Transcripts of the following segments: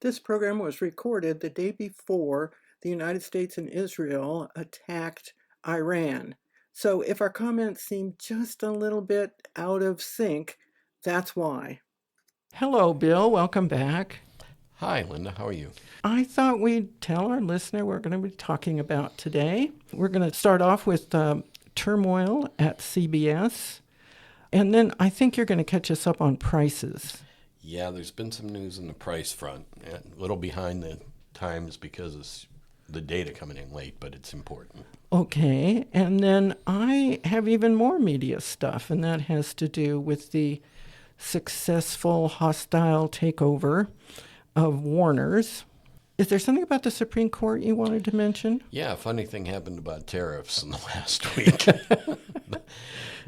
This program was recorded the day before the United States and Israel attacked Iran. So if our comments seem just a little bit out of sync, that's why. Hello, Bill. Welcome back. Hi, Linda. How are you? I thought we'd tell our listener what we're going to be talking about today. We're going to start off with turmoil at CBS. And then I think you're going to catch us up on prices. Yeah, there's been some news on the price front. A little behind the times because of the data coming in late, but it's important. Okay, and then I have even more media stuff, and that has to do with the successful hostile takeover of Warner's. Is there something about the Supreme Court you wanted to mention? Yeah, a funny thing happened about tariffs in the last week. It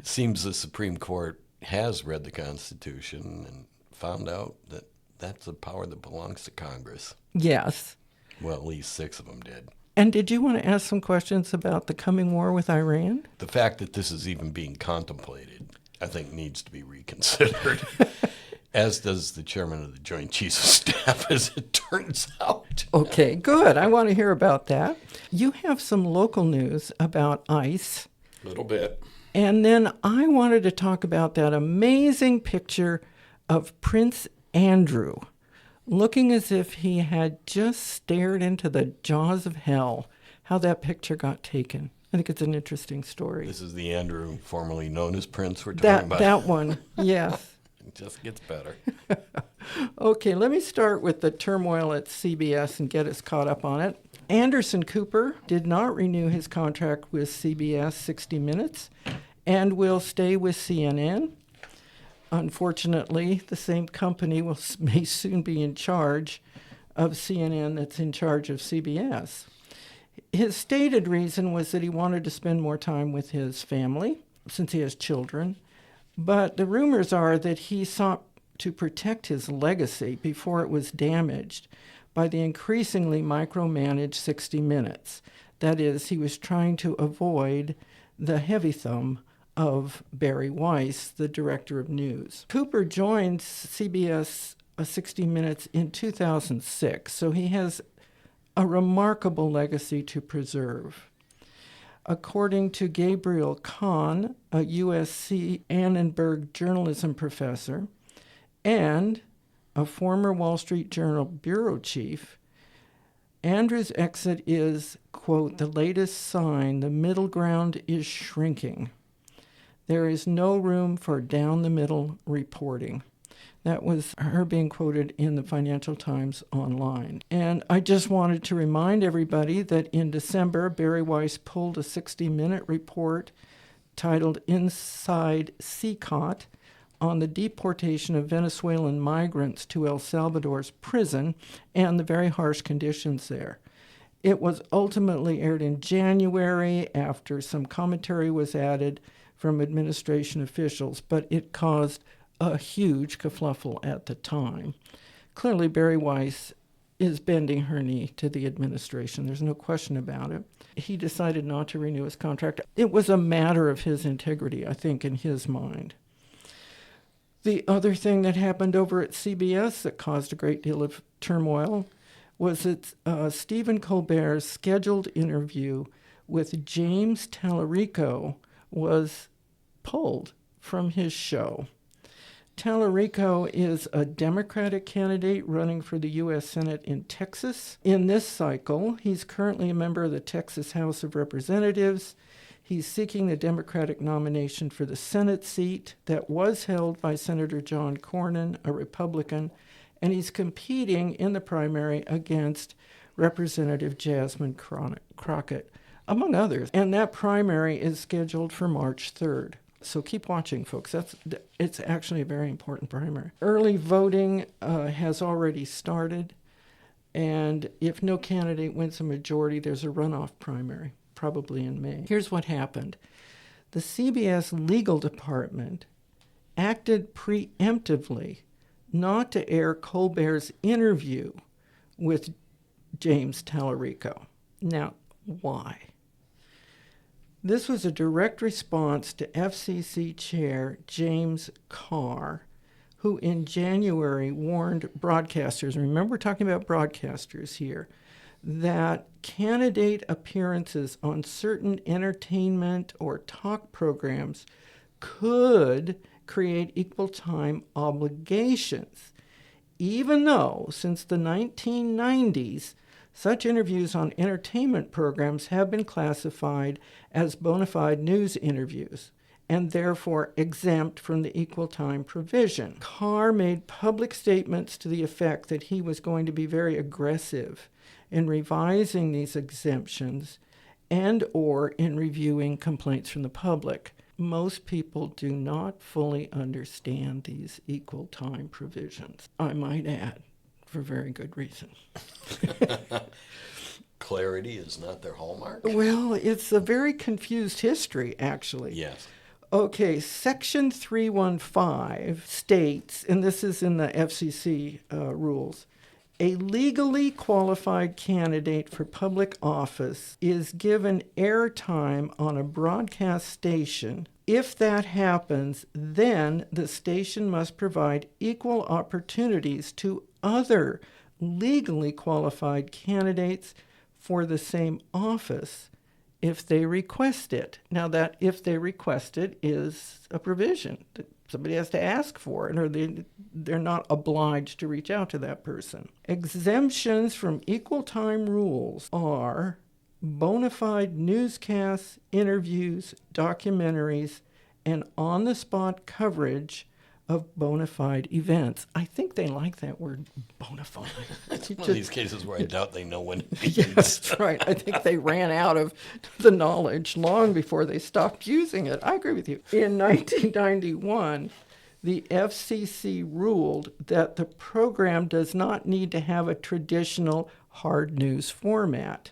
seems the Supreme Court has read the Constitution and found out that that's a power that belongs to Congress. Yes. Well, at least 6 of them did. And did you want to ask some questions about the coming war with Iran? The fact that this is even being contemplated, I think, needs to be reconsidered, as does the chairman of the Joint Chiefs of Staff, as it turns out. Okay, good. I want to hear about that. You have some local news about ICE. A little bit. And then I wanted to talk about that amazing picture of Prince Andrew, looking as if he had just stared into the jaws of hell, how that picture got taken. I think it's an interesting story. This is the Andrew formerly known as Prince we're talking about. That one, yes. It just gets better. Okay, let me start with the turmoil at CBS and get us caught up on it. Anderson Cooper did not renew his contract with CBS 60 Minutes and will stay with CNN. Unfortunately, the same company may soon be in charge of CNN that's in charge of CBS. His stated reason was that he wanted to spend more time with his family, since he has children. But the rumors are that he sought to protect his legacy before it was damaged by the increasingly micromanaged 60 Minutes. That is, he was trying to avoid the heavy thumb of Barry Weiss, the director of news. Cooper joined CBS 60 Minutes in 2006, so he has a remarkable legacy to preserve. According to Gabriel Kahn, a USC Annenberg journalism professor and a former Wall Street Journal bureau chief, Andrew's exit is, quote, the latest sign the middle ground is shrinking. There is no room for down-the-middle reporting. That was her being quoted in the Financial Times online. And I just wanted to remind everybody that in December, Barry Weiss pulled a 60-minute report titled Inside CCOT on the deportation of Venezuelan migrants to El Salvador's prison and the very harsh conditions there. It was ultimately aired in January after some commentary was added from administration officials, but it caused a huge kerfuffle at the time. Clearly, Barry Weiss is bending her knee to the administration. There's no question about it. He decided not to renew his contract. It was a matter of his integrity, I think, in his mind. The other thing that happened over at CBS that caused a great deal of turmoil was that Stephen Colbert's scheduled interview with James Tallarico was pulled from his show. Tallarico is a Democratic candidate running for the U.S. Senate in Texas. In this cycle, he's currently a member of the Texas House of Representatives. He's seeking the Democratic nomination for the Senate seat that was held by Senator John Cornyn, a Republican, and he's competing in the primary against Representative Jasmine Crockett, among others. And that primary is scheduled for March 3rd. So keep watching, folks. It's actually a very important primary. Early voting has already started, and if no candidate wins a majority, there's a runoff primary, probably in May. Here's what happened. The CBS legal department acted preemptively not to air Colbert's interview with James Tallarico. Now, why? This was a direct response to FCC Chair James Carr, who in January warned broadcasters, remember we're talking about broadcasters here, that candidate appearances on certain entertainment or talk programs could create equal time obligations, even though since the 1990s, such interviews on entertainment programs have been classified as bona fide news interviews and therefore exempt from the equal time provision. Carr made public statements to the effect that he was going to be very aggressive in revising these exemptions and or in reviewing complaints from the public. Most people do not fully understand these equal time provisions, I might add, for very good reason. Clarity is not their hallmark? Well, it's a very confused history, actually. Yes. Okay, Section 315 states, and this is in the FCC rules, a legally qualified candidate for public office is given airtime on a broadcast station. If that happens, then the station must provide equal opportunities to other legally qualified candidates for the same office if they request it. Now, that if they request it is a provision that somebody has to ask for it, or they're not obliged to reach out to that person. Exemptions from equal time rules are bona fide newscasts, interviews, documentaries, and on-the-spot coverage of bona fide events. I think they like that word, bona fide. It's one of these cases where I doubt they know when it begins. Yeah, that's right. I think they ran out of the knowledge long before they stopped using it. I agree with you. In 1991, the FCC ruled that the program does not need to have a traditional hard news format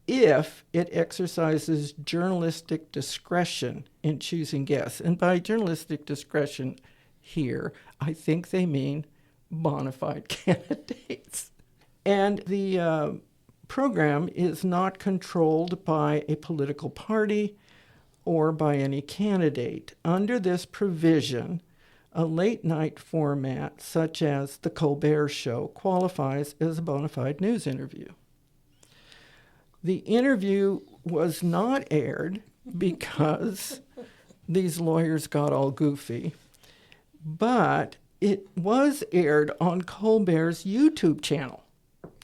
if it exercises journalistic discretion in choosing guests. And by journalistic discretion here, I think they mean bona fide candidates. And the program is not controlled by a political party or by any candidate. Under this provision, a late-night format such as The Colbert Show qualifies as a bona fide news interview. The interview was not aired because these lawyers got all goofy, but it was aired on Colbert's YouTube channel.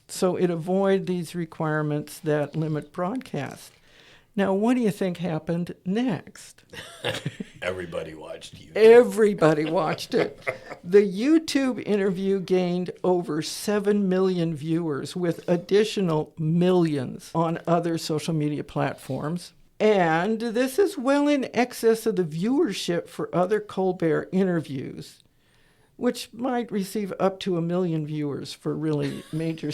So it avoided these requirements that limit broadcast. Now, what do you think happened next? Everybody watched you. Everybody watched it. The YouTube interview gained over 7 million viewers with additional millions on other social media platforms. And this is well in excess of the viewership for other Colbert interviews, which might receive up to 1 million viewers for really major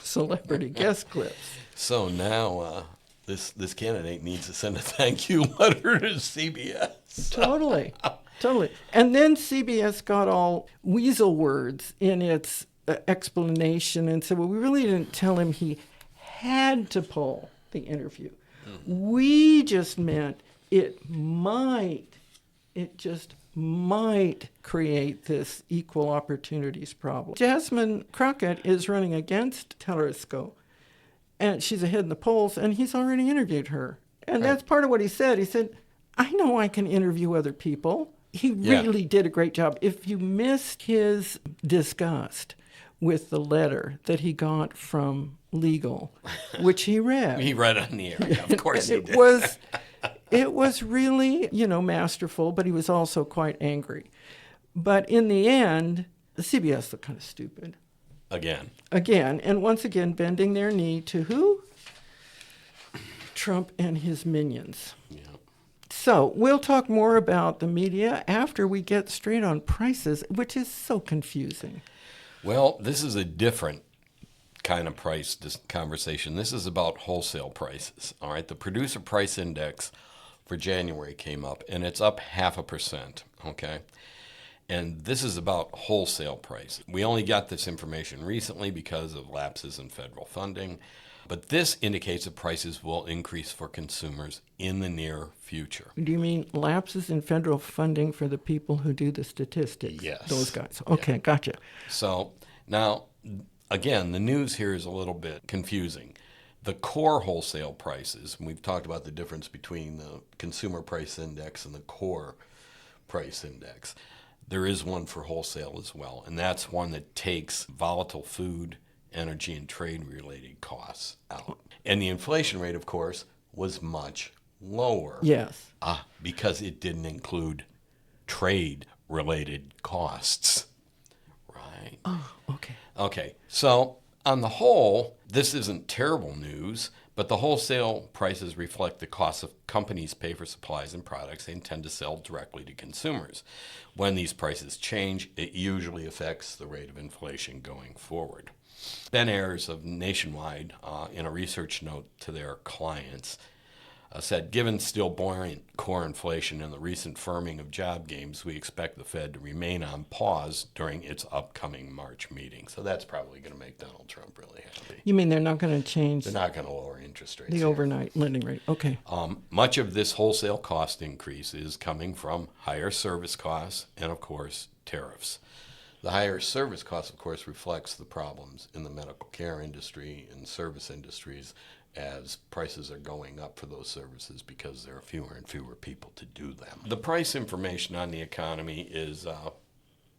celebrity guest clips. So now this candidate needs to send a thank you letter to CBS. Totally. And then CBS got all weasel words in its explanation and said, well, we really didn't tell him he had to pull the interview. We just meant it just might create this equal opportunities problem. Jasmine Crockett is running against Telesco, and she's ahead in the polls, and he's already interviewed her. And that's part of what he said. He said, I know I can interview other people. He really did a great job. If you missed his disgust with the letter that he got from legal, which he read. He read on the air. Of course he did. It was really, masterful, but he was also quite angry. But in the end, the CBS looked kind of stupid. Again, and once again, bending their knee to who? Trump and his minions. Yeah. So we'll talk more about the media after we get straight on prices, which is so confusing. Well, this is a different kind of price conversation. This is about wholesale prices. All right, the producer price index for January came up, and it's up 0.5%. Okay, And this is about wholesale prices. We only got this information recently because of lapses in federal funding, but this indicates that prices will increase for consumers in the near future. Do you mean lapses in federal funding for the people who do the statistics? Yes. Those guys. Okay, Yeah. gotcha. So now, again, the news here is a little bit confusing. The core wholesale prices, and we've talked about the difference between the consumer price index and the core price index. There is one for wholesale as well, and that's one that takes volatile food, energy, and trade-related costs out. And the inflation rate, of course, was much lower. Yes. Because it didn't include trade-related costs. Right? Oh, okay. Okay, so on the whole, this isn't terrible news, but the wholesale prices reflect the costs of companies pay for supplies and products they intend to sell directly to consumers. When these prices change, it usually affects the rate of inflation going forward. Ben Ayers of Nationwide, in a research note to their clients, said, given still buoyant core inflation and the recent firming of job gains, we expect the Fed to remain on pause during its upcoming March meeting. So that's probably going to make Donald Trump really happy. You mean they're not going to change They're not going to lower interest rates the here. overnight lending rate? Okay. Much of this wholesale cost increase is coming from higher service costs and, of course, tariffs. The higher service cost, of course, reflects the problems in the medical care industry and service industries as prices are going up for those services because there are fewer and fewer people to do them. The price information on the economy is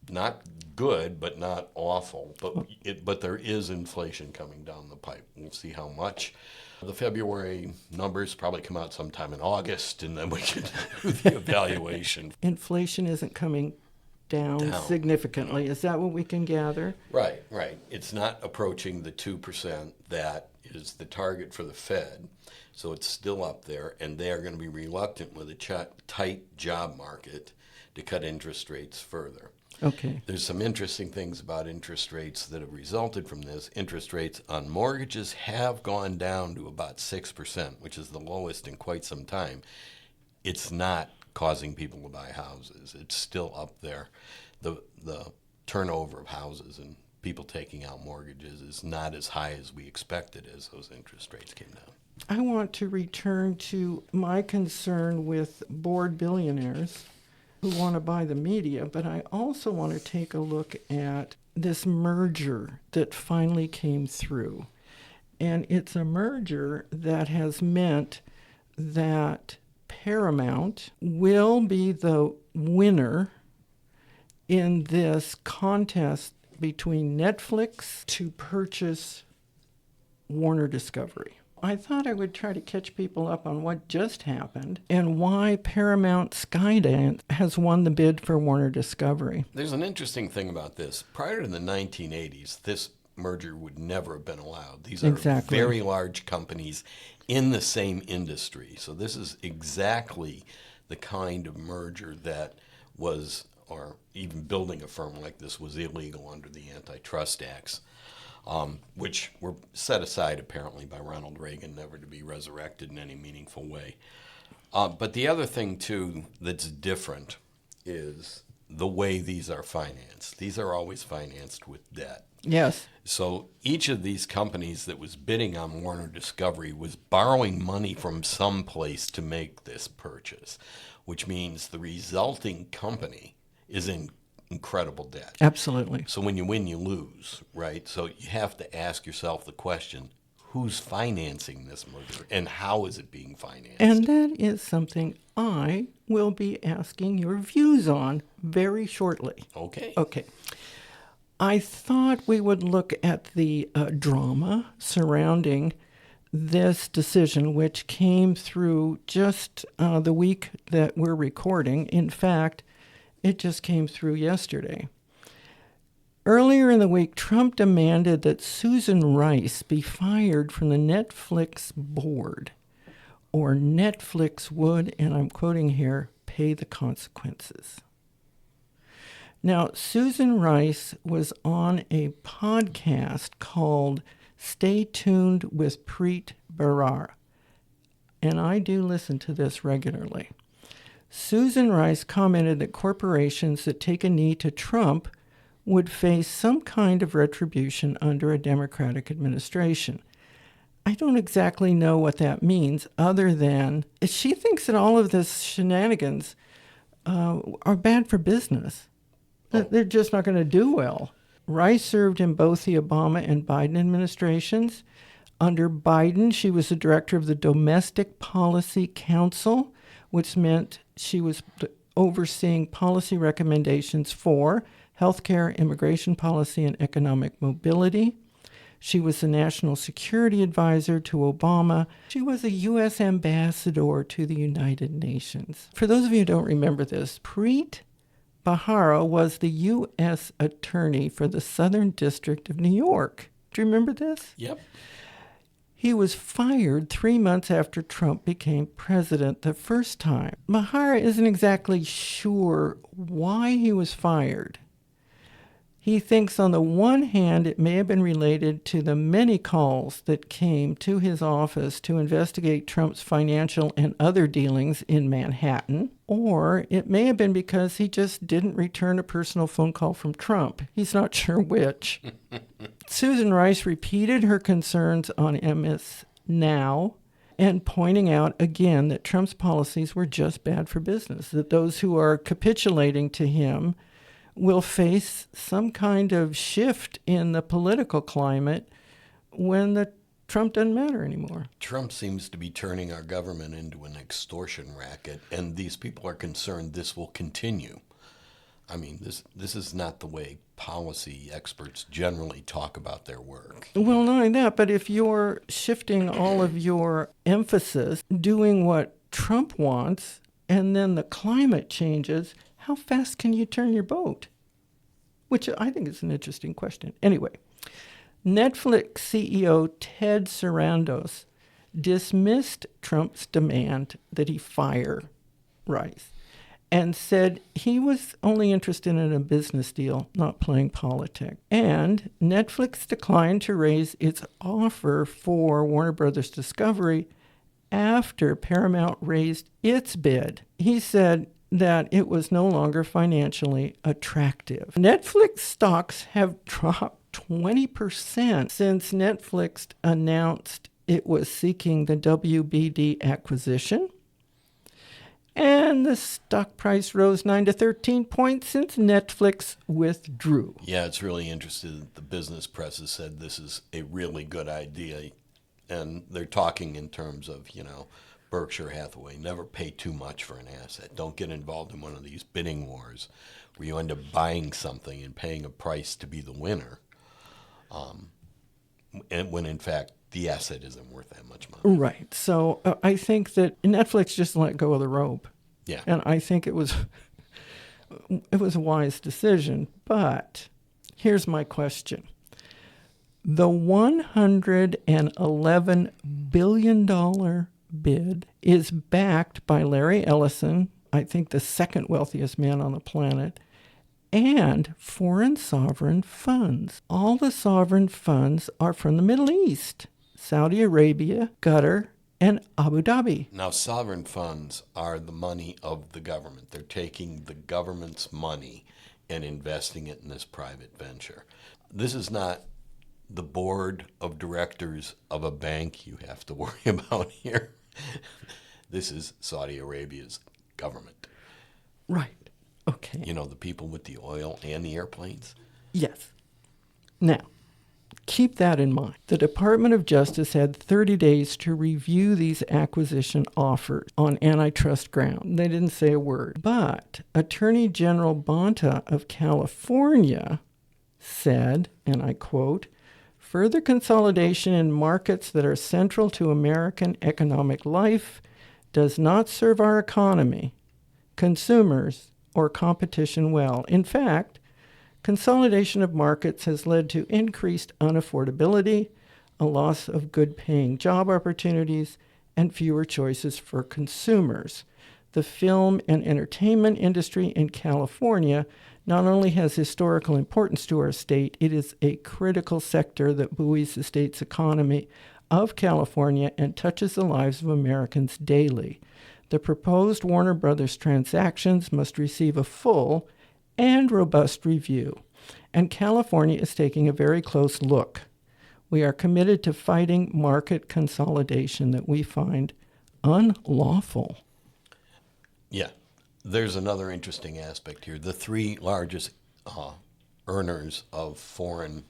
not good, but not awful. But there is inflation coming down the pipe. We'll see how much. The February numbers probably come out sometime in August, and then we can do the evaluation. Inflation isn't coming down significantly. Is that what we can gather? Right. It's not approaching the 2% that is the target for the Fed. So it's still up there, and they are going to be reluctant with a tight job market to cut interest rates further. Okay. There's some interesting things about interest rates that have resulted from this. Interest rates on mortgages have gone down to about 6%, which is the lowest in quite some time. It's not causing people to buy houses. It's still up there. The turnover of houses and people taking out mortgages is not as high as we expected as those interest rates came down. I want to return to my concern with bored billionaires who want to buy the media, but I also want to take a look at this merger that finally came through. And it's a merger that has meant that Paramount will be the winner in this contest between Netflix to purchase Warner Discovery. I thought I would try to catch people up on what just happened and why Paramount Skydance has won the bid for Warner Discovery. There's an interesting thing about this. Prior to the 1980s, this merger would never have been allowed. These are very large companies in the same industry. So this is exactly the kind of merger that was, or even building a firm like this was illegal under the antitrust acts. Which were set aside apparently by Ronald Reagan, never to be resurrected in any meaningful way. But the other thing, too, that's different is the way these are financed. These are always financed with debt. Yes. So each of these companies that was bidding on Warner Discovery was borrowing money from some place to make this purchase, which means the resulting company is in incredible debt. Absolutely. So when you win, you lose, right? So you have to ask yourself the question, who's financing this merger and how is it being financed? And that is something I will be asking your views on very shortly. Okay. I thought we would look at the drama surrounding this decision, which came through just the week that we're recording. In fact, it just came through yesterday. Earlier in the week, Trump demanded that Susan Rice be fired from the Netflix board, or Netflix would, and I'm quoting here, pay the consequences. Now, Susan Rice was on a podcast called Stay Tuned with Preet Bharara, and I do listen to this regularly. Susan Rice commented that corporations that take a knee to Trump would face some kind of retribution under a Democratic administration. I don't exactly know what that means, other than she thinks that all of this shenanigans are bad for business. They're just not going to do well. Rice served in both the Obama and Biden administrations. Under Biden, she was the director of the Domestic Policy Council, which meant she was overseeing policy recommendations for healthcare, immigration policy, and economic mobility. She was the national security advisor to Obama. She was a U.S. ambassador to the United Nations. For those of you who don't remember this, Preet Bharara was the U.S. attorney for the Southern District of New York. Do you remember this? Yep. He was fired 3 months after Trump became president the first time. Bharara isn't exactly sure why he was fired. He thinks on the one hand it may have been related to the many calls that came to his office to investigate Trump's financial and other dealings in Manhattan, or it may have been because he just didn't return a personal phone call from Trump. He's not sure which. Susan Rice repeated her concerns on MS Now and pointing out again that Trump's policies were just bad for business, that those who are capitulating to him will face some kind of shift in the political climate when the Trump doesn't matter anymore. Trump seems to be turning our government into an extortion racket, and these people are concerned this will continue. I mean, this is not the way policy experts generally talk about their work. Well, not only that, but if you're shifting all of your emphasis, doing what Trump wants, and then the climate changes, how fast can you turn your boat? Which I think is an interesting question. Anyway, Netflix CEO Ted Sarandos dismissed Trump's demand that he fire Rice and said he was only interested in a business deal, not playing politics. And Netflix declined to raise its offer for Warner Brothers Discovery after Paramount raised its bid. He said that it was no longer financially attractive. Netflix stocks have dropped 20% since Netflix announced it was seeking the WBD acquisition. And the stock price rose 9 to 13 points since Netflix withdrew. Yeah, it's really interesting that the business press has said this is a really good idea. And they're talking in terms of, Berkshire Hathaway, never pay too much for an asset. Don't get involved in one of these bidding wars where you end up buying something and paying a price to be the winner, and when in fact the asset isn't worth that much money. Right. So I think that Netflix just let go of the rope. Yeah. And I think it was a wise decision. But here's my question. The $111 billion bid is backed by Larry Ellison, I think the second wealthiest man on the planet, and foreign sovereign funds. All the sovereign funds are from the Middle East, Saudi Arabia, Qatar, and Abu Dhabi. Now, sovereign funds are the money of the government. They're taking the government's money and investing it in this private venture. This is not the board of directors of a bank you have to worry about here. This is Saudi Arabia's government. Right. Okay. The people with the oil and the airplanes? Yes. Now, keep that in mind. The Department of Justice had 30 days to review these acquisition offers on antitrust ground. They didn't say a word. But Attorney General Bonta of California said, and I quote, "Further consolidation in markets that are central to American economic life does not serve our economy, consumers, or competition well. In fact, consolidation of markets has led to increased unaffordability, a loss of good-paying job opportunities, and fewer choices for consumers. The film and entertainment industry in California not only has historical importance to our state, it is a critical sector that buoys the state's economy of California and touches the lives of Americans daily. The proposed Warner Brothers transactions must receive a full and robust review, and California is taking a very close look. We are committed to fighting market consolidation that we find unlawful. Yeah. There's another interesting aspect here. The three largest earners of foreign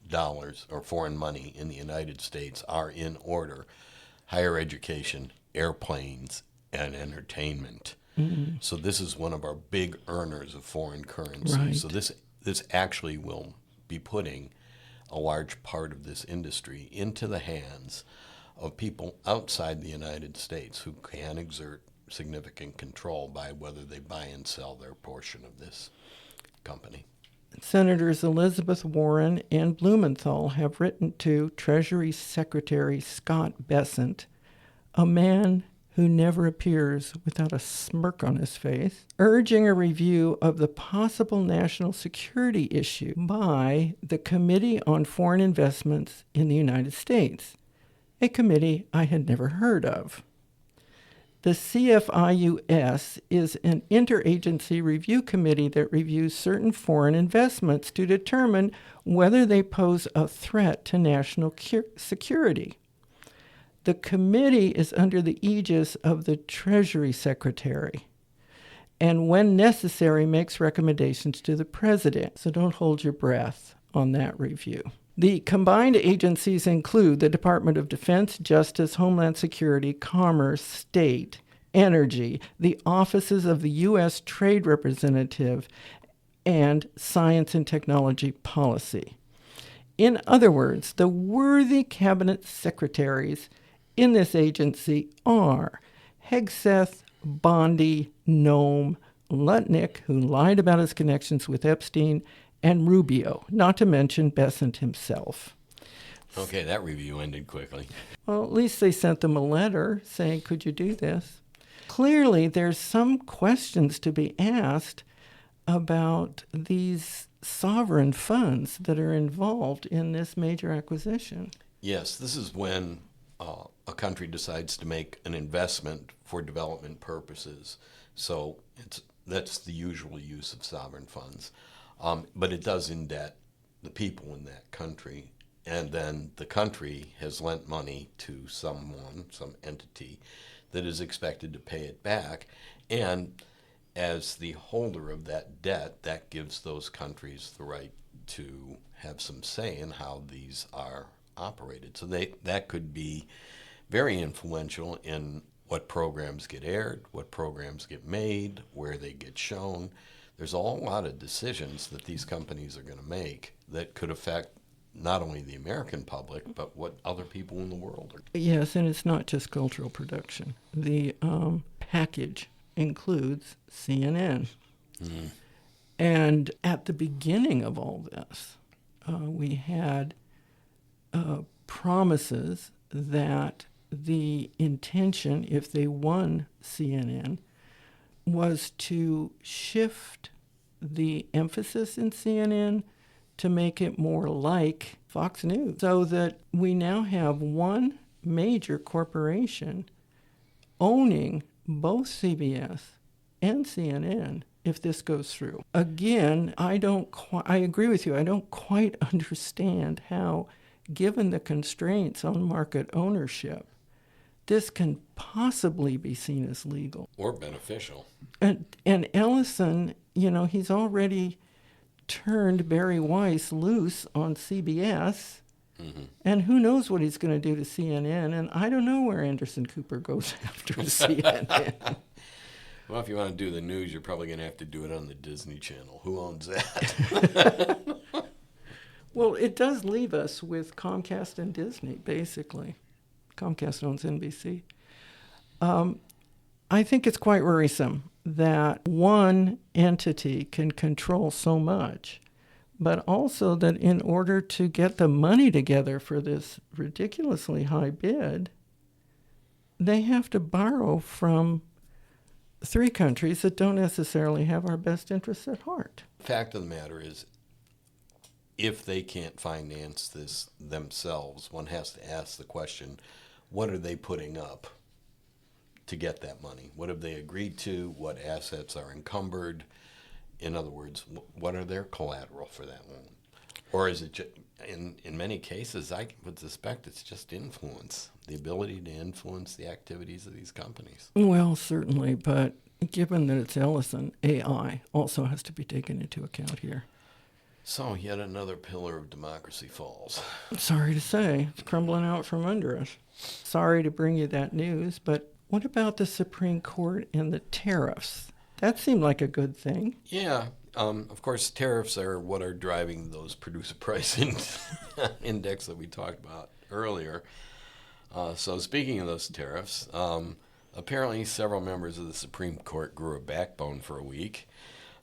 dollars or foreign money in the United States are in order: higher education, airplanes, and entertainment. Mm-hmm. So this is one of our big earners of foreign currency. Right. So this actually will be putting a large part of this industry into the hands of people outside the United States who can exert significant control by whether they buy and sell their portion of this company. Senators Elizabeth Warren and Blumenthal have written to Treasury Secretary Scott Bessent, a man who never appears without a smirk on his face, urging a review of the possible national security issue by the Committee on Foreign Investments in the United States, a committee I had never heard of. The CFIUS is an interagency review committee that reviews certain foreign investments to determine whether they pose a threat to national security. The committee is under the aegis of the Treasury Secretary, and when necessary makes recommendations to the President. So don't hold your breath on that review. The combined agencies include the Department of Defense, Justice, Homeland Security, Commerce, State, Energy, the offices of the U.S. Trade Representative, and Science and Technology Policy. In other words, the worthy cabinet secretaries in this agency are Hegseth, Bondi, Nome, Lutnick, who lied about his connections with Epstein, and Rubio, not to mention Bessent himself. Okay, that review ended quickly. Well, at least they sent them a letter saying, could you do this? Clearly, there's some questions to be asked about these sovereign funds that are involved in this major acquisition. Yes, this is when a country decides to make an investment for development purposes. So that's the usual use of sovereign funds. But it does indebt the people in that country. And then the country has lent money to someone, some entity, that is expected to pay it back. And as the holder of that debt, that gives those countries the right to have some say in how these are operated. So that could be very influential in what programs get aired, what programs get made, where they get shown. There's a whole lot of decisions that these companies are going to make that could affect not only the American public, but what other people in the world are. Yes, and it's not just cultural production. The package includes CNN. Mm. And at the beginning of all this, we had promises that the intention, if they won CNN, was to shift the emphasis in CNN to make it more like Fox News, so that we now have one major corporation owning both CBS and CNN if this goes through. Again, I agree with you. I don't quite understand how, given the constraints on market ownership, this can possibly be seen as legal. Or beneficial. And Ellison, he's already turned Barry Weiss loose on CBS, and who knows what he's going to do to CNN, and I don't know where Anderson Cooper goes after CNN. Well, if you want to do the news, you're probably going to have to do it on the Disney Channel. Who owns that? Well, it does leave us with Comcast and Disney, basically. Comcast owns NBC. I think it's quite worrisome that one entity can control so much, but also that in order to get the money together for this ridiculously high bid, they have to borrow from three countries that don't necessarily have our best interests at heart. Fact of the matter is, if they can't finance this themselves, one has to ask the question, what are they putting up to get that money? What have they agreed to? What assets are encumbered? In other words, what are their collateral for that loan? Or is it in many cases, I would suspect it's just influence, the ability to influence the activities of these companies. Well, certainly, but given that it's Ellison, AI also has to be taken into account here. So yet another pillar of democracy falls. Sorry to say, it's crumbling out from under us. Sorry to bring you that news, but what about the Supreme Court and the tariffs? That seemed like a good thing. Yeah, of course, tariffs are what are driving those producer price index that we talked about earlier. So speaking of those tariffs, apparently several members of the Supreme Court grew a backbone for a week.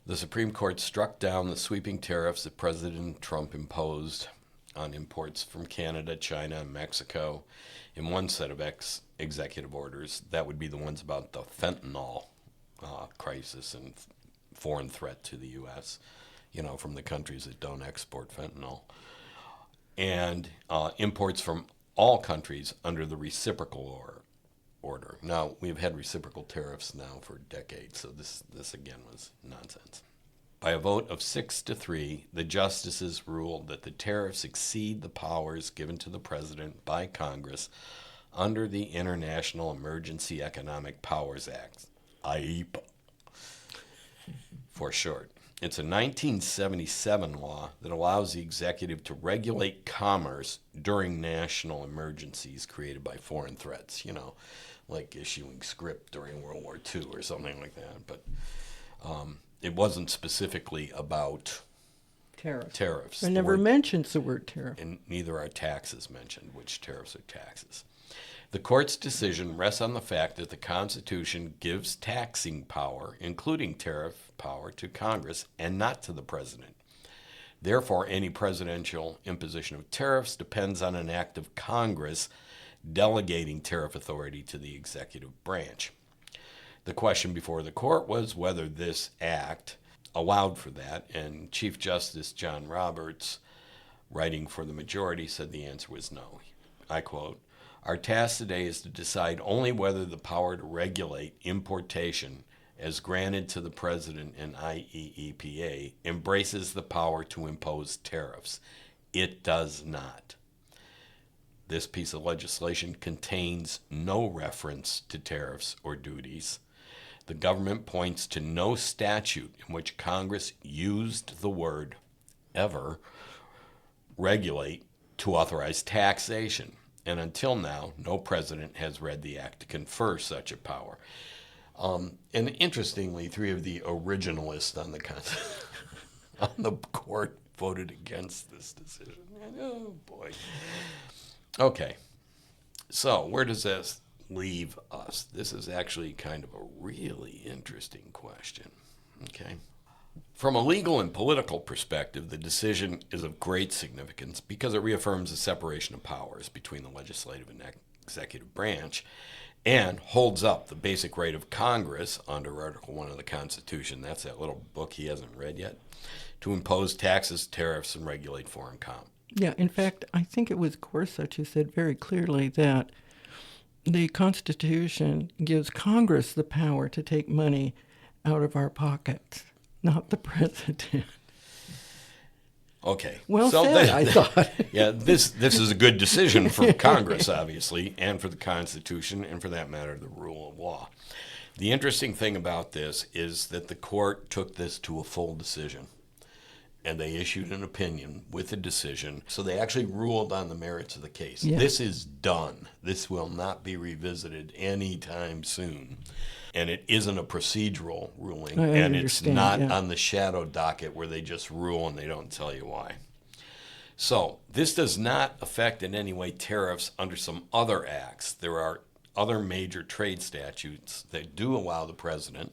The Supreme Court struck down the sweeping tariffs that President Trump imposed on imports from Canada, China, and Mexico in one set of executive orders. That would be the ones about the fentanyl crisis and foreign threat to the U.S., from the countries that don't export fentanyl. And imports from all countries under the reciprocal order. Now, we've had reciprocal tariffs now for decades, so this again was nonsense. By a vote of 6-3, the justices ruled that the tariffs exceed the powers given to the president by Congress under the International Emergency Economic Powers Act, IEEPA, for short. It's a 1977 law that allows the executive to regulate commerce during national emergencies created by foreign threats, like issuing script during World War II or something like that. But it wasn't specifically about tariffs. It never mentions the word tariff. And neither are taxes mentioned, which tariffs are taxes. The court's decision rests on the fact that the Constitution gives taxing power, including tariff power, to Congress and not to the president. Therefore, any presidential imposition of tariffs depends on an act of Congress delegating tariff authority to the executive branch. The question before the court was whether this act allowed for that, and Chief Justice John Roberts, writing for the majority, said the answer was no. I quote, "Our task today is to decide only whether the power to regulate importation as granted to the President and IEEPA embraces the power to impose tariffs. It does not. This piece of legislation contains no reference to tariffs or duties. The government points to no statute in which Congress used the word, ever, regulate to authorize taxation. And until now, no president has read the act to confer such a power." And interestingly, three of the originalists on the court voted against this decision. Oh, boy. Okay, so where does this leave us? This is actually kind of a really interesting question, okay? From a legal and political perspective, the decision is of great significance because it reaffirms the separation of powers between the legislative and executive branch and holds up the basic right of Congress under Article 1 of the Constitution, that's that little book he hasn't read yet, to impose taxes, tariffs, and regulate foreign commerce. Yeah, in fact, I think it was Gorsuch who said very clearly that the Constitution gives Congress the power to take money out of our pockets, not the president. Okay. Well said, I thought. Yeah, this is a good decision for Congress, obviously, and for the Constitution, and for that matter, the rule of law. The interesting thing about this is that the court took this to a full decision, and they issued an opinion with a decision. So they actually ruled on the merits of the case. Yeah. This is done. This will not be revisited anytime soon. And it isn't a procedural ruling, and it's not on the shadow docket where they just rule and they don't tell you why. So this does not affect in any way tariffs under some other acts. There are other major trade statutes that do allow the president.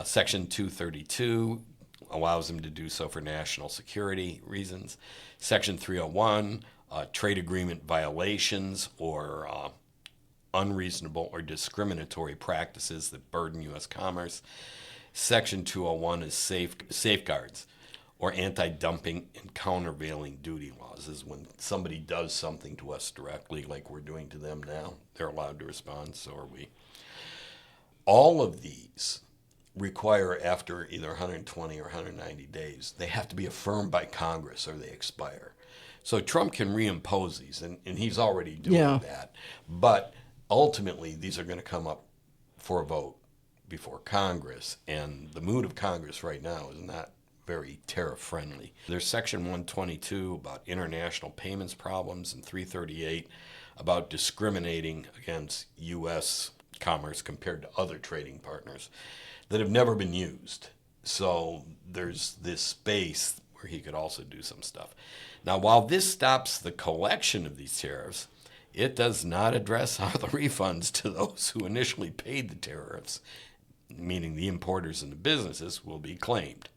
Section 232 allows him to do so for national security reasons. Section 301, trade agreement violations or unreasonable or discriminatory practices that burden U.S. commerce. Section 201 is safeguards or anti-dumping and countervailing duty laws. Is when somebody does something to us directly like we're doing to them now, they're allowed to respond, so are we. All of these require, after either 120 or 190 days, they have to be affirmed by Congress or they expire. So Trump can reimpose these, and he's already doing that. But ultimately, these are going to come up for a vote before Congress, and the mood of Congress right now is not very tariff friendly. There's Section 122 about international payments problems and 338 about discriminating against U.S. commerce compared to other trading partners that have never been used. So there's this space where he could also do some stuff. Now, while this stops the collection of these tariffs, it does not address how the refunds to those who initially paid the tariffs, meaning the importers and the businesses, will be claimed.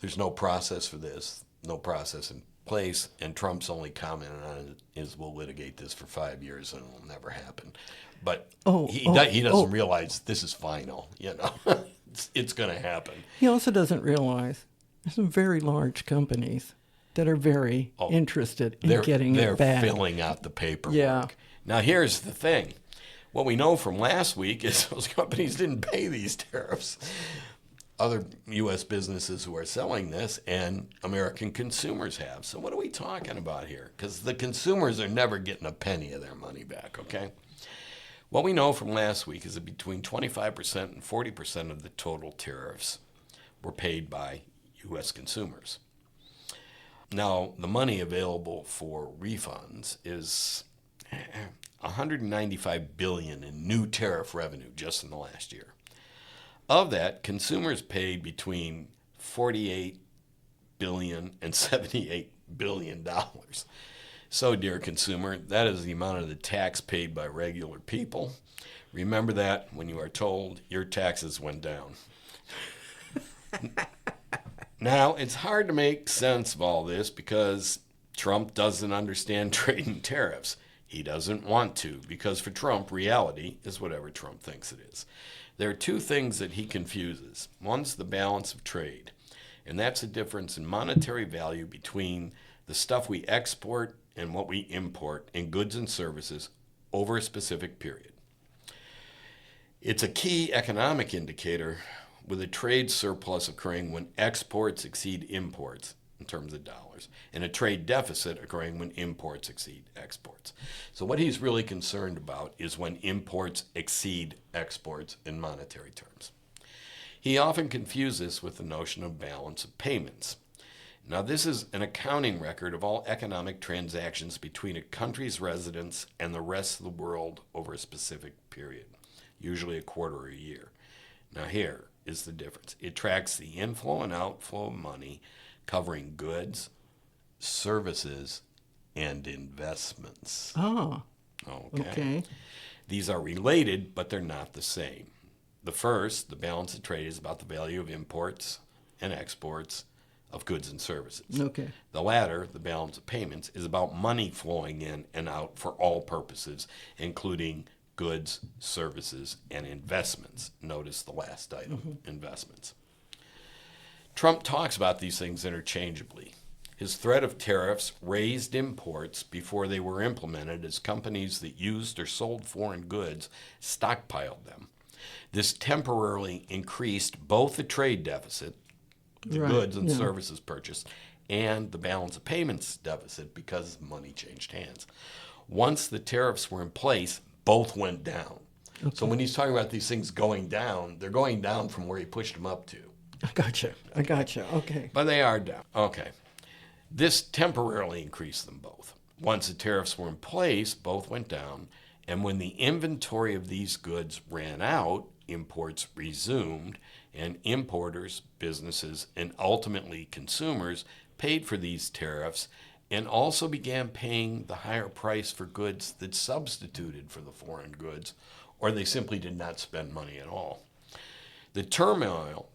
There's no process for this, no process in place, and Trump's only comment on it is we'll litigate this for 5 years and it'll never happen. But he doesn't realize this is final, it's going to happen. He also doesn't realize there's some very large companies that are very interested in getting it back. They're filling out the paperwork. Yeah. Now, here's the thing. What we know from last week is those companies didn't pay these tariffs. Other U.S. businesses who are selling this and American consumers have. So what are we talking about here? Because the consumers are never getting a penny of their money back, okay? What we know from last week is that between 25% and 40% of the total tariffs were paid by U.S. consumers. Now, the money available for refunds is $195 billion in new tariff revenue just in the last year. Of that, consumers paid between $48 billion and $78 billion. So, dear consumer, that is the amount of the tax paid by regular people. Remember that when you are told your taxes went down. Now, it's hard to make sense of all this because Trump doesn't understand trade and tariffs. He doesn't want to, because for Trump, reality is whatever Trump thinks it is. There are two things that he confuses. One's the balance of trade, and that's the difference in monetary value between the stuff we export and what we import in goods and services over a specific period. It's a key economic indicator with a trade surplus occurring when exports exceed imports in terms of dollars, and a trade deficit occurring when imports exceed exports. So what he's really concerned about is when imports exceed exports in monetary terms. He often confuses with the notion of balance of payments. Now, this is an accounting record of all economic transactions between a country's residents and the rest of the world over a specific period, usually a quarter or a year. Now, here is the difference. It tracks the inflow and outflow of money covering goods, services, and investments. Oh, okay. These are related, but they're not the same. The first, the balance of trade, is about the value of imports and exports of goods and services. Okay. The latter, the balance of payments, is about money flowing in and out for all purposes, including goods, services, and investments. Notice the last item, investments. Trump talks about these things interchangeably. His threat of tariffs raised imports before they were implemented as companies that used or sold foreign goods stockpiled them. This temporarily increased both the trade deficit, the goods and services purchased, and the balance of payments deficit because money changed hands. Once the tariffs were in place, both went down. Okay. So when he's talking about these things going down, they're going down from where he pushed them up to. I gotcha. Okay. But they are down. Okay. This temporarily increased them both. Once the tariffs were in place, both went down. And when the inventory of these goods ran out, imports resumed, and importers, businesses, and ultimately consumers paid for these tariffs and also began paying the higher price for goods that substituted for the foreign goods, or they simply did not spend money at all. The turmoil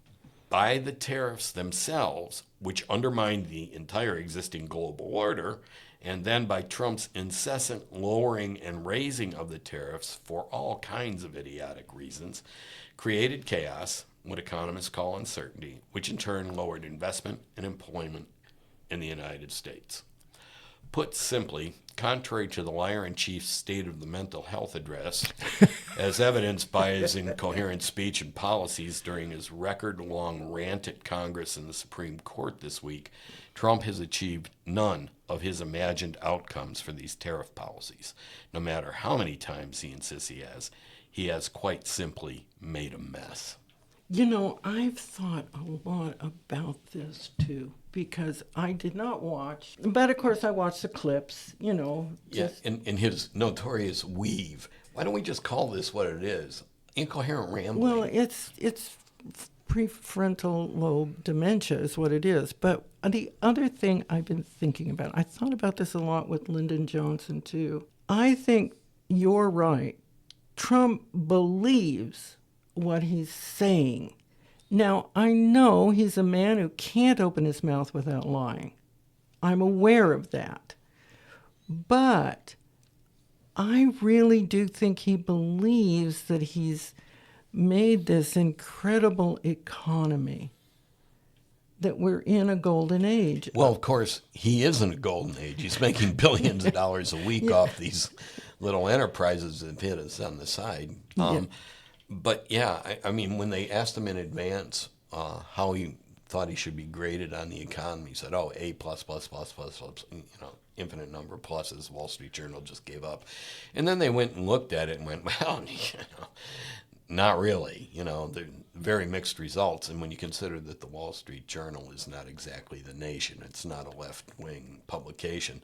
by the tariffs themselves, which undermined the entire existing global order, and then by Trump's incessant lowering and raising of the tariffs for all kinds of idiotic reasons, created chaos, what economists call uncertainty, which in turn lowered investment and employment in the United States. Put simply, contrary to the liar-in-chief's State of the Mental Health address, as evidenced by his incoherent speech and policies during his record-long rant at Congress and the Supreme Court this week, Trump has achieved none of his imagined outcomes for these tariff policies. No matter how many times he insists he has quite simply made a mess. You know, I've thought a lot about this too, because I did not watch, but of course I watched the clips, you know. Just... Yeah, in his notorious weave. Why don't we just call this what it is? Incoherent rambling. Well, it's prefrontal lobe dementia is what it is. But the other thing I've been thinking about, I thought about this a lot with Lyndon Johnson too. I think you're right. Trump believes what he's saying. Now, I know he's a man who can't open his mouth without lying. I'm aware of that. But I really do think he believes that he's made this incredible economy, that we're in a golden age. Well, of course, he is in a golden age. He's making billions of dollars a week off these little enterprises that hit us on the side. But yeah, I mean, when they asked him in advance how he thought he should be graded on the economy, he said, "Oh, A plus, you know, infinite number of pluses." Wall Street Journal just gave up, and then they went and looked at it and went, "Well, you know, not really. You know, they're very mixed results." And when you consider that the Wall Street Journal is not exactly the nation, it's not a left-wing publication.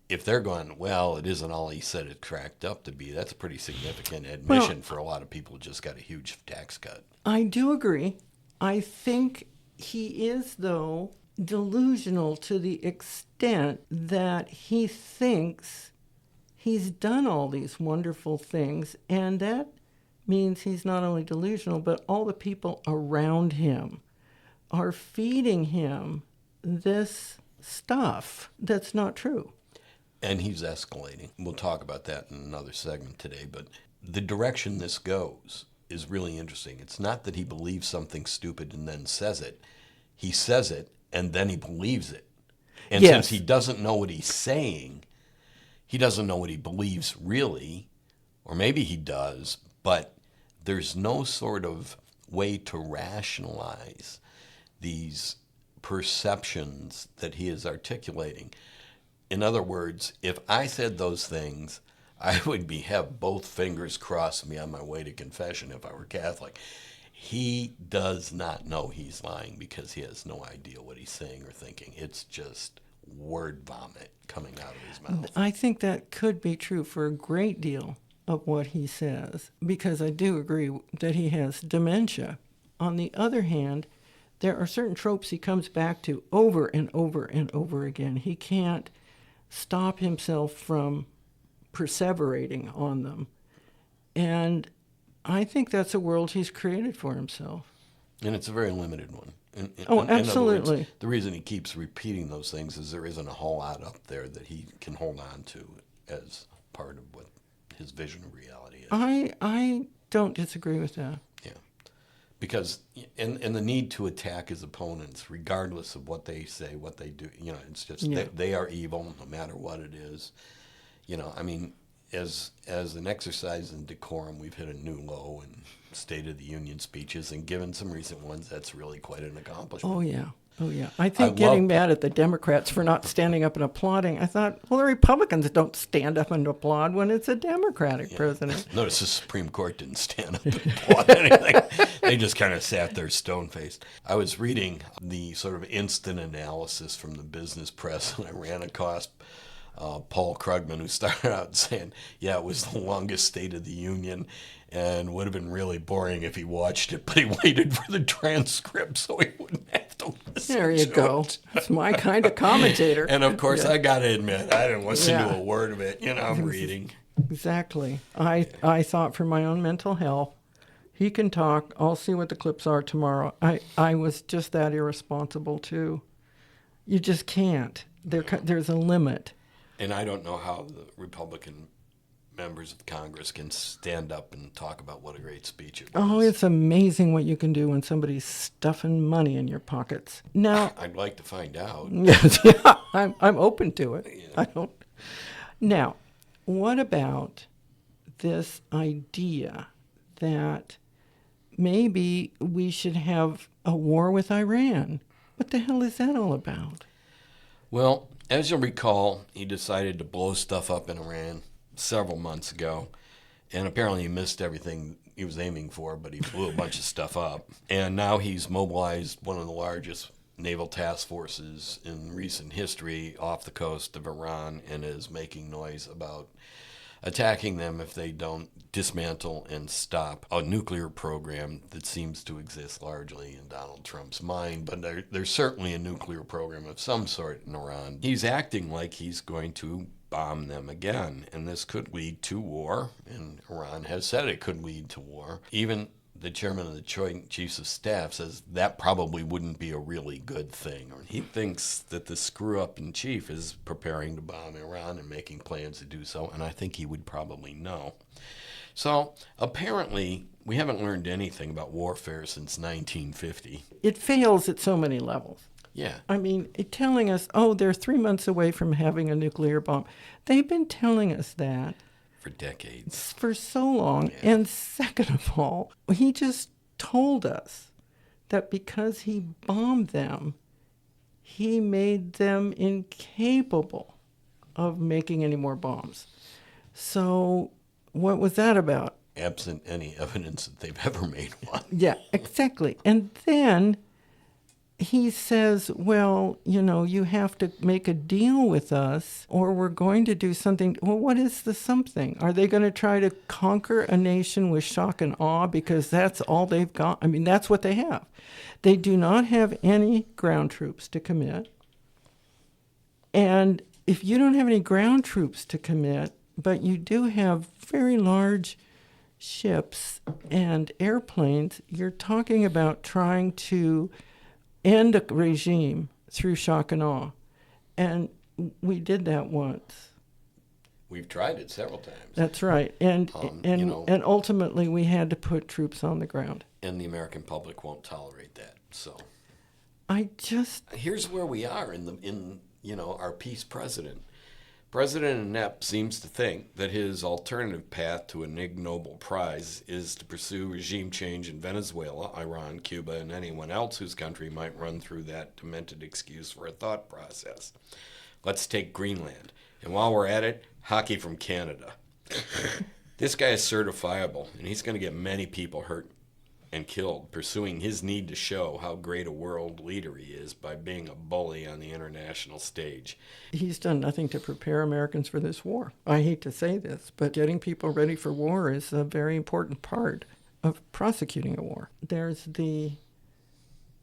If they're going, well, it isn't all he said it cracked up to be, that's a pretty significant admission for a lot of people who just got a huge tax cut. I do agree. I think he is, though, delusional to the extent that he thinks he's done all these wonderful things, and that means he's not only delusional, but all the people around him are feeding him this stuff that's not true. And he's escalating. We'll talk about that in another segment today, but the direction this goes is really interesting. It's not that he believes something stupid and then says it. He says it, and then he believes it. And since he doesn't know what he's saying, he doesn't know what he believes really, or maybe he does, but there's no sort of way to rationalize these perceptions that he is articulating. In other words, if I said those things, I would have both fingers crossed me on my way to confession if I were Catholic. He does not know he's lying because he has no idea what he's saying or thinking. It's just word vomit coming out of his mouth. I think that could be true for a great deal of what he says, because I do agree that he has dementia. On the other hand, there are certain tropes he comes back to over and over and over again. He can't stop himself from perseverating on them. And I think that's a world he's created for himself. And it's a very limited one. Absolutely. In other words, the reason he keeps repeating those things is there isn't a whole lot up there that he can hold on to as part of what his vision of reality is. I don't disagree with that. Yeah. Because, and the need to attack his opponents, regardless of what they say, what they do, you know, it's just, they are evil no matter what it is. You know, I mean, as an exercise in decorum, we've hit a new low in State of the Union speeches, and given some recent ones, that's really quite an accomplishment. Oh, yeah. I think getting mad at the Democrats for not standing up and applauding, I thought, well, the Republicans don't stand up and applaud when it's a Democratic president. Notice the Supreme Court didn't stand up and applaud anything. They just kind of sat there stone-faced. I was reading the sort of instant analysis from the business press, and I ran across Paul Krugman, who started out saying, yeah, it was the longest State of the Union and would have been really boring if he watched it, but he waited for the transcript so he wouldn't have to listen There you go. It's my kind of commentator. And of course, I got to admit, I didn't listen to a word of it. You know, I'm reading. Exactly. I thought for my own mental health, he can talk. I'll see what the clips are tomorrow. I was just that irresponsible, too. You just can't. There's a limit. And I don't know how the Republican members of Congress can stand up and talk about what a great speech it was. Oh, it's amazing what you can do when somebody's stuffing money in your pockets. Now, I'd like to find out. yes, yeah, I'm open to it. Yeah. I don't. Now, what about this idea that maybe we should have a war with Iran? What the hell is that all about? Well, as you'll recall, he decided to blow stuff up in Iran several months ago, and apparently he missed everything he was aiming for, but he blew a bunch of stuff up. And now he's mobilized one of the largest naval task forces in recent history off the coast of Iran and is making noise about attacking them if they don't dismantle and stop a nuclear program that seems to exist largely in Donald Trump's mind. But there's certainly a nuclear program of some sort in Iran. He's acting like he's going to bomb them again, and this could lead to war, and Iran has said it could lead to war. Even the chairman of the Joint Chiefs of Staff says that probably wouldn't be a really good thing. He thinks that the screw-up-in-chief is preparing to bomb Iran and making plans to do so, and I think he would probably know. So apparently, we haven't learned anything about warfare since 1950. It fails at so many levels. Yeah. I mean, telling us, oh, they're 3 months away from having a nuclear bomb. They've been telling us that For decades. for so long. Yeah. And second of all, he just told us that because he bombed them, he made them incapable of making any more bombs. So what was that about? Absent any evidence that they've ever made one. Yeah, exactly. And then he says, well, you know, you have to make a deal with us or we're going to do something. Well, what is the something? Are they going to try to conquer a nation with shock and awe because that's all they've got? I mean, that's what they have. They do not have any ground troops to commit. And if you don't have any ground troops to commit, but you do have very large ships and airplanes, you're talking about trying to end a regime through shock and awe. And we did that once. We've tried it several times. That's right. And you know, and ultimately we had to put troops on the ground. and the American public won't tolerate that. So I just here's where we are in our peace president. President inept seems to think that his alternative path to an Ig Nobel Prize is to pursue regime change in Venezuela, Iran, Cuba, and anyone else whose country might run through that demented excuse for a thought process. Let's take Greenland. And while we're at it, hockey from Canada. This guy is certifiable, and he's going to get many people hurt and killed pursuing his need to show how great a world leader he is by being a bully on the international stage. he's done nothing to prepare Americans for this war. I hate to say this, but getting people ready for war is a very important part of prosecuting a war. There's the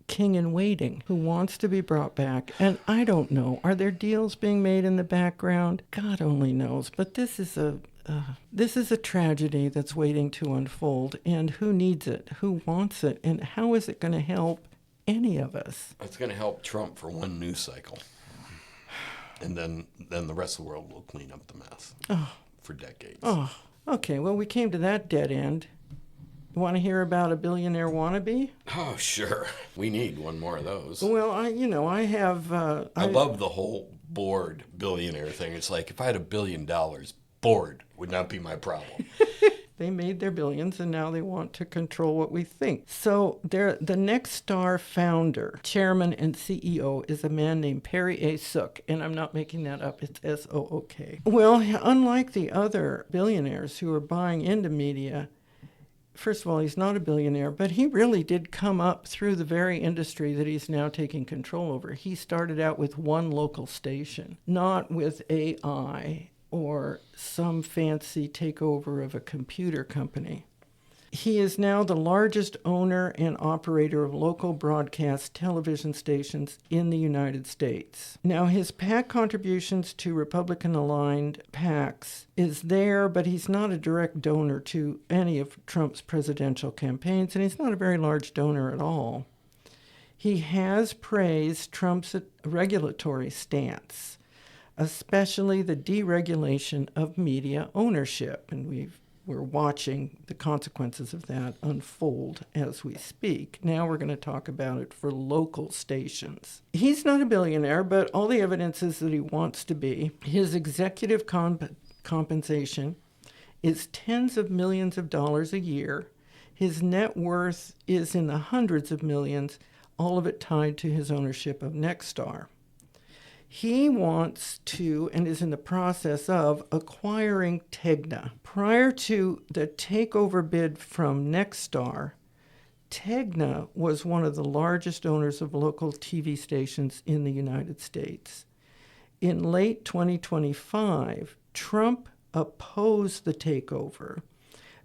king in waiting who wants to be brought back. And I don't know, are there deals being made in the background? God only knows. But this is a tragedy that's waiting to unfold. And who needs it? Who wants it? And how is it going to help any of us? It's going to help Trump for one news cycle. And then the rest of the world will clean up the mess for decades. Oh, okay. Well, we came to that dead end. You want to hear about a billionaire wannabe? Oh, sure. We need one more of those. Well, I have... I love the whole bored billionaire thing. It's like, if I had $1 billion, bored would not be my problem. They made their billions, and now they want to control what we think. So the Nexstar founder, chairman, and CEO is a man named Perry A. Sook, and I'm not making that up. It's S-O-O-K. Well, unlike the other billionaires who are buying into media, first of all, he's not a billionaire, but he really did come up through the very industry that he's now taking control over. He started out with one local station, not with AI or some fancy takeover of a computer company. He is now the largest owner and operator of local broadcast television stations in the United States. Now, his PAC contributions to Republican-aligned PACs is there, but he's not a direct donor to any of Trump's presidential campaigns, and he's not a very large donor at all. He has praised Trump's regulatory stance especially the deregulation of media ownership. And we're watching the consequences of that unfold as we speak. Now we're going to talk about it for local stations. He's not a billionaire, but all the evidence is that he wants to be. His executive compensation is tens of millions of dollars a year. His net worth is in the hundreds of millions, all of it tied to his ownership of Nexstar. He wants to, and is in the process of, acquiring Tegna. Prior to the takeover bid from Nexstar, Tegna was one of the largest owners of local TV stations in the United States. In late 2025, Trump opposed the takeover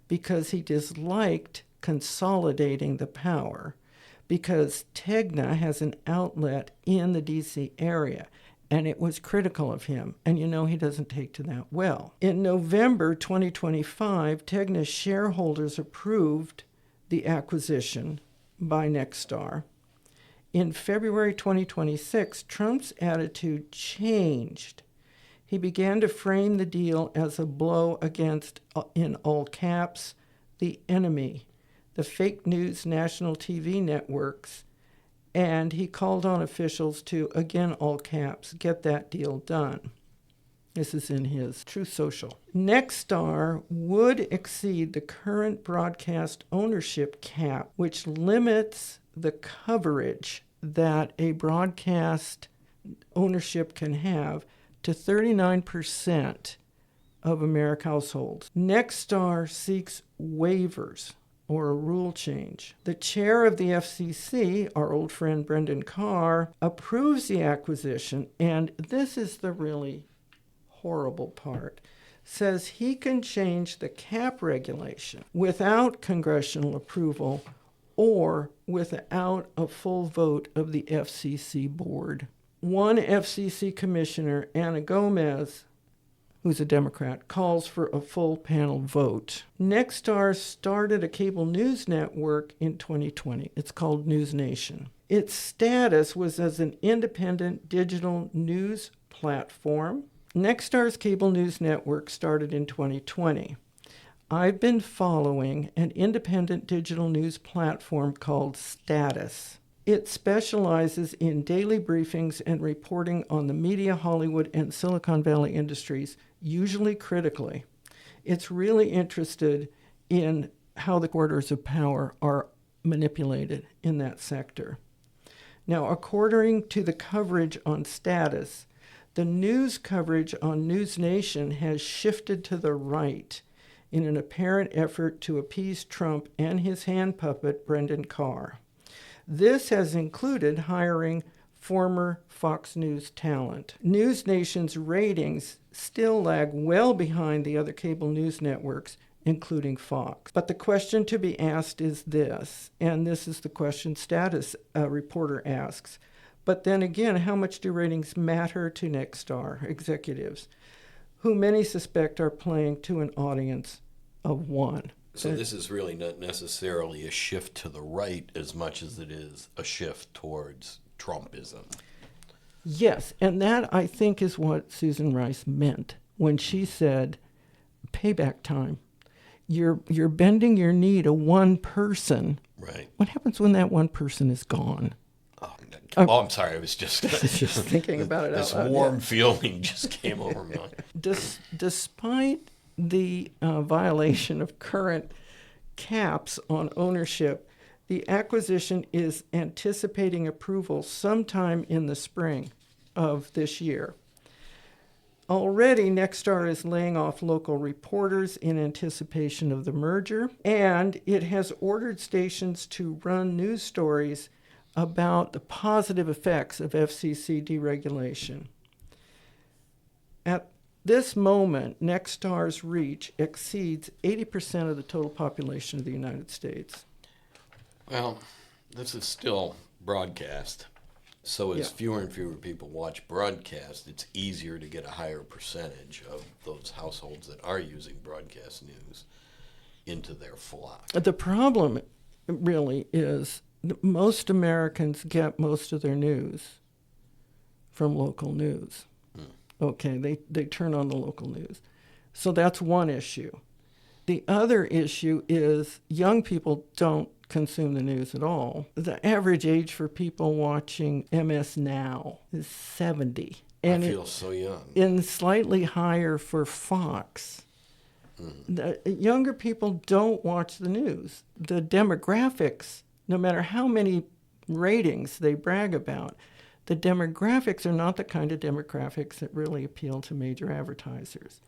because he disliked consolidating the power, because Tegna has an outlet in the D.C. area. And it was critical of him. And he doesn't take to that well. In November 2025, Tegna's shareholders approved the acquisition by Nexstar. In February 2026, Trump's attitude changed. He began to frame the deal as a blow against, in all caps, the enemy, the fake news national TV networks. And he called on officials to, again, all caps, get that deal done. This is in his Truth Social. Nexstar would exceed the current broadcast ownership cap, which limits the coverage that a broadcast ownership can have to 39% of American households. Nexstar seeks waivers or a rule change. The chair of the FCC, our old friend Brendan Carr, approves the acquisition, and this is the really horrible part, says he can change the cap regulation without congressional approval or without a full vote of the FCC board. One FCC commissioner, Ana Gomez, who's a Democrat, calls for a full panel vote. Nexstar started a cable news network in 2020. It's called News Nation. Its status was as an independent digital news platform. Nexstar's cable news network started in 2020. I've been following an independent digital news platform called Status. It specializes in daily briefings and reporting on the media, Hollywood, and Silicon Valley industries, usually critically. It's really interested in how the quarters of power are manipulated in that sector. Now, according to the coverage on Status, the news coverage on News Nation has shifted to the right in an apparent effort to appease Trump and his hand puppet, Brendan Carr. This has included hiring former Fox News talent. News Nation's ratings still lag well behind the other cable news networks, including Fox. But the question to be asked is this, and this is the question Status reporter asks. But then again, how much do ratings matter to Nexstar executives, who many suspect are playing to an audience of one? So this is really not necessarily a shift to the right as much as it is a shift towards Trumpism. Yes, and that, I think, is what Susan Rice meant when she said, payback time. You're bending your knee to one person. Right. What happens when that one person is gone? I'm sorry. I was just thinking about it. This out loud, warm feeling just came over me. Despite the violation of current caps on ownership, the acquisition is anticipating approval sometime in the spring of this year. Already, Nexstar is laying off local reporters in anticipation of the merger, and it has ordered stations to run news stories about the positive effects of FCC deregulation. At this moment, Nexstar's reach exceeds 80% of the total population of the United States. Well, this is still broadcast. So as fewer and fewer people watch broadcast, it's easier to get a higher percentage of those households that are using broadcast news into their flock. The problem really is that most Americans get most of their news from local news. Okay, they turn on the local news. So that's one issue. The other issue is young people don't consume the news at all. The average age for people watching MS Now is 70. And I feel so young. And slightly higher for Fox. The younger people don't watch the news. The demographics, no matter how many ratings they brag about, the demographics are not the kind of demographics that really appeal to major advertisers.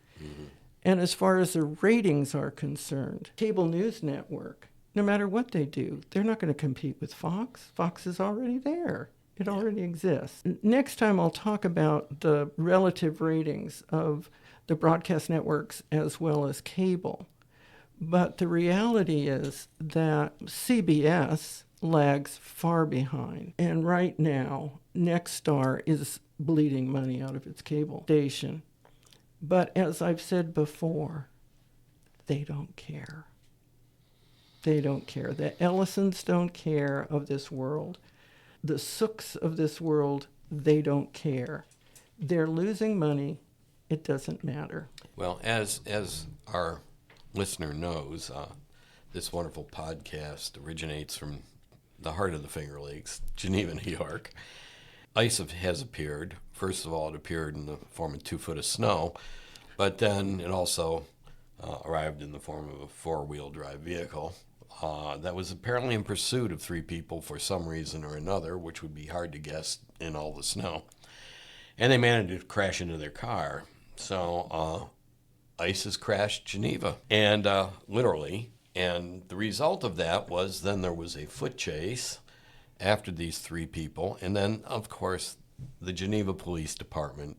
And as far as the ratings are concerned, cable news network, no matter what they do, they're not going to compete with Fox. Fox is already there. It already exists. Next time I'll talk about the relative ratings of the broadcast networks as well as cable. But the reality is that CBS lags far behind. And right now, Nexstar is bleeding money out of its cable station. But as I've said before, they don't care. They don't care. The Ellisons don't care of this world. The Sooks of this world, they don't care. They're losing money. It doesn't matter. Well, as our listener knows, this wonderful podcast originates from the heart of the Finger Lakes, Geneva, New York. Ice has appeared. First of all, it appeared in the form of 2 foot of snow, but then it also arrived in the form of a 4-wheel drive vehicle that was apparently in pursuit of 3 people for some reason or another, which would be hard to guess in all the snow. And they managed to crash into their car. So ice has crashed Geneva, and literally. And the result of that was then there was a foot chase after these 3 people. And then, of course, the Geneva Police Department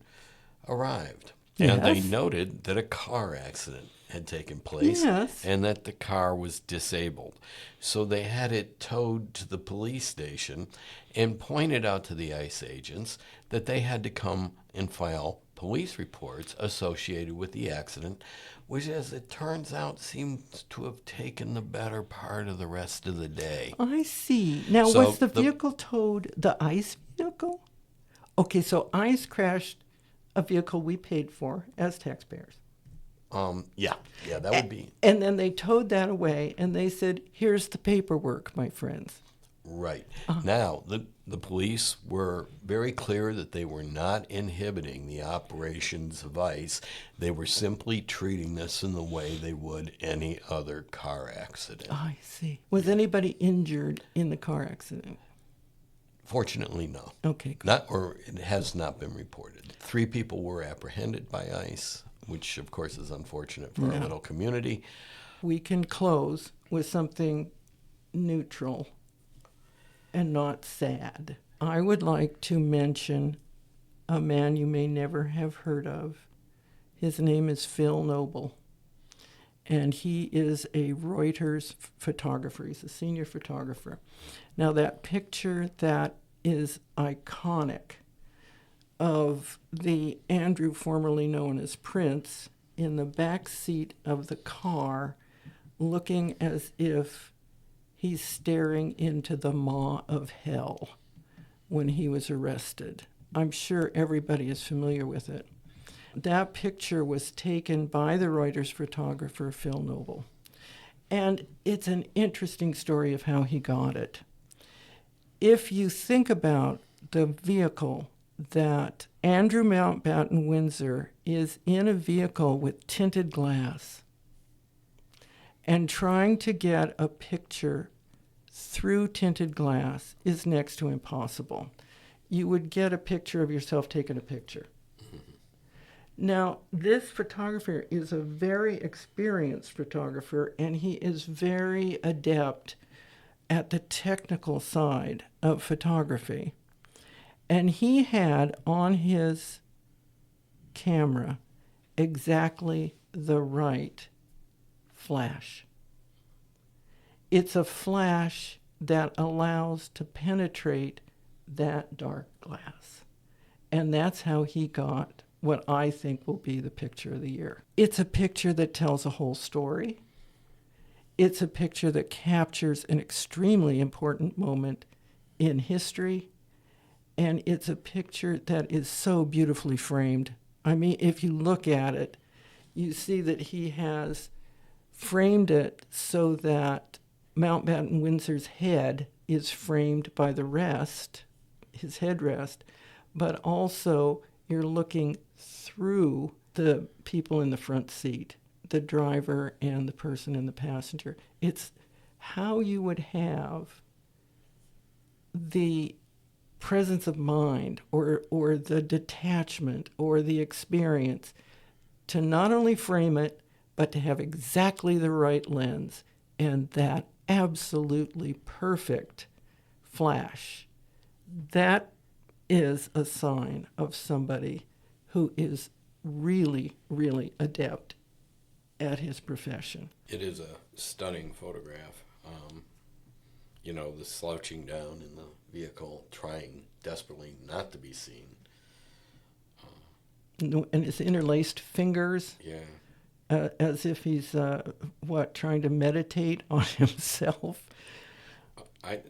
arrived. Yes. And they noted that a car accident had taken place, Yes. and that the car was disabled. So they had it towed to the police station and pointed out to the ICE agents that they had to come and file police reports associated with the accident, which, as it turns out, seems to have taken the better part of the rest of the day. I see. Now, So was the vehicle towed the ICE vehicle? Okay, so ICE crashed a vehicle we paid for as taxpayers. Yeah, that would be And then they towed that away, and they said, here's the paperwork, my friends. right. Now, the police were very clear that they were not inhibiting the operations of ICE. They were simply treating this in the way they would any other car accident. I see. Was anybody injured in the car accident? Fortunately, no. Okay, good. It has not been reported. 3 people were apprehended by ICE, which, of course, is unfortunate for our little community. We can close with something neutral and not sad. I would like to mention a man you may never have heard of. His name is Phil Noble, and he is a Reuters photographer. He's a senior photographer. Now, that picture that is iconic of the Andrew formerly known as Prince in the back seat of the car, looking as if he's staring into the maw of hell when he was arrested. I'm sure everybody is familiar with it. That picture was taken by the Reuters photographer Phil Noble. And it's an interesting story of how he got it. If you think about the vehicle that Andrew Mountbatten Windsor is in, a vehicle with tinted glass, and trying to get a picture through tinted glass is next to impossible. You would get a picture of yourself taking a picture. Now, this photographer is a very experienced photographer, and he is very adept at the technical side of photography. And he had on his camera exactly the right flash. It's a flash that allows to penetrate that dark glass. And that's how he got what I think will be the picture of the year. It's a picture that tells a whole story. It's a picture that captures an extremely important moment in history. And it's a picture that is so beautifully framed I mean, if you look at it, you see that he has framed it so that Mountbatten Windsor's head is framed by the rest, his headrest, but also you're looking through the people in the front seat, the driver and the person in the passenger. It's how you would have the presence of mind or the detachment or the experience to not only frame it, but to have exactly the right lens and that absolutely perfect flash. That is a sign of somebody who is really, really adept at his profession. It is a stunning photograph. The slouching down in the vehicle, trying desperately not to be seen. And his interlaced fingers. Yeah. As if he's, trying to meditate on himself.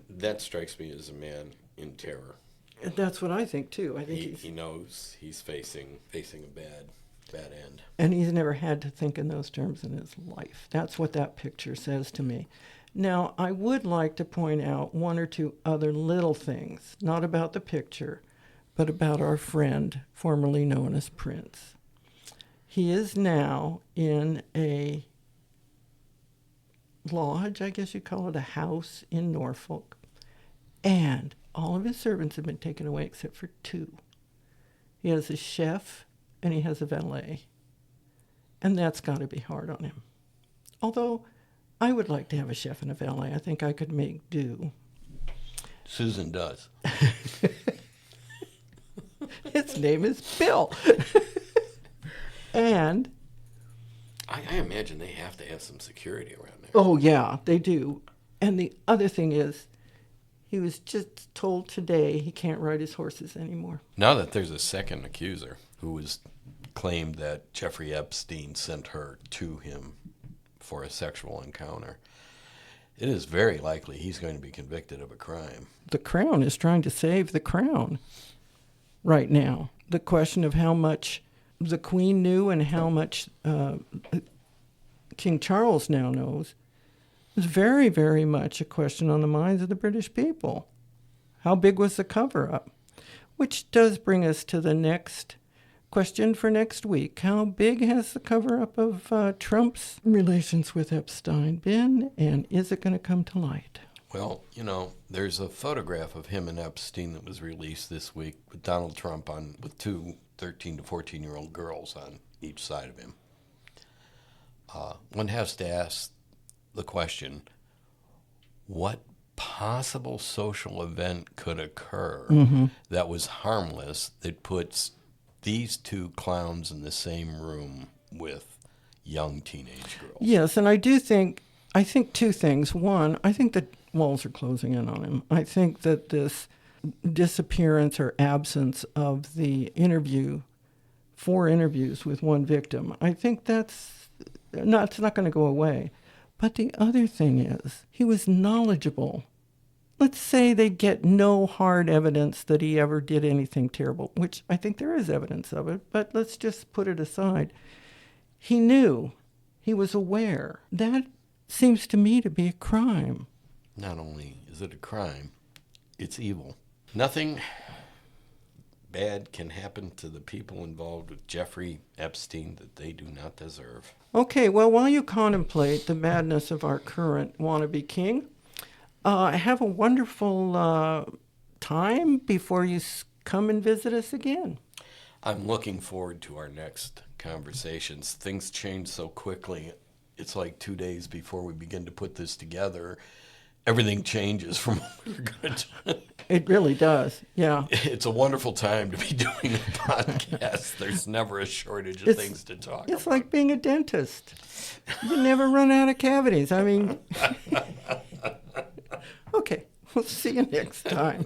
That strikes me as a man in terror. That's what I think, too. I think he knows he's facing a bad end. And he's never had to think in those terms in his life. That's what that picture says to me. Now, I would like to point out one or two other little things, not about the picture, but about our friend, formerly known as Prince. He is now in a lodge, I guess you call it, a house in Norfolk, and all of his servants have been taken away except for two. He has a chef and he has a valet. And that's got to be hard on him. Although I would like to have a chef and a valet. I think I could make do. Susan does. His name is Bill. And I imagine they have to have some security around there. oh, yeah, they do. And the other thing is, he was just told today he can't ride his horses anymore. Now that there's a second accuser who has claimed that Jeffrey Epstein sent her to him for a sexual encounter, it is very likely he's going to be convicted of a crime. The Crown is trying to save the Crown right now. The question of how much the Queen knew and how much King Charles now knows is very, very much a question on the minds of the British people. How big was the cover-up? Which does bring us to the next question for next week. How big has the cover-up of Trump's relations with Epstein been, and is it going to come to light? Well, there's a photograph of him and Epstein that was released this week with Donald Trump with two 13 to 14-year-old girls on each side of him. One has to ask the question, what possible social event could occur that was harmless that puts these two clowns in the same room with young teenage girls? Yes, and I think two things. One, I think that walls are closing in on him. I think that this disappearance or absence of the 4 interviews with one victim, I think it's not going to go away. But the other thing is, he was knowledgeable. Let's say they get no hard evidence that he ever did anything terrible, which I think there is evidence of it, but let's just put it aside. He knew. He was aware. That seems to me to be a crime. Not only is it a crime, it's evil. Nothing bad can happen to the people involved with Jeffrey Epstein that they do not deserve. Okay, well, while you contemplate the madness of our current wannabe king, have a wonderful time before you come and visit us again. I'm looking forward to our next conversations. Things change so quickly. It's like 2 days before we begin to put this together. Everything changes from what we were going to do. It really does, yeah. It's a wonderful time to be doing a podcast. There's never a shortage of things to talk about. It's like being a dentist. You never run out of cavities. I mean, okay, we'll see you next time.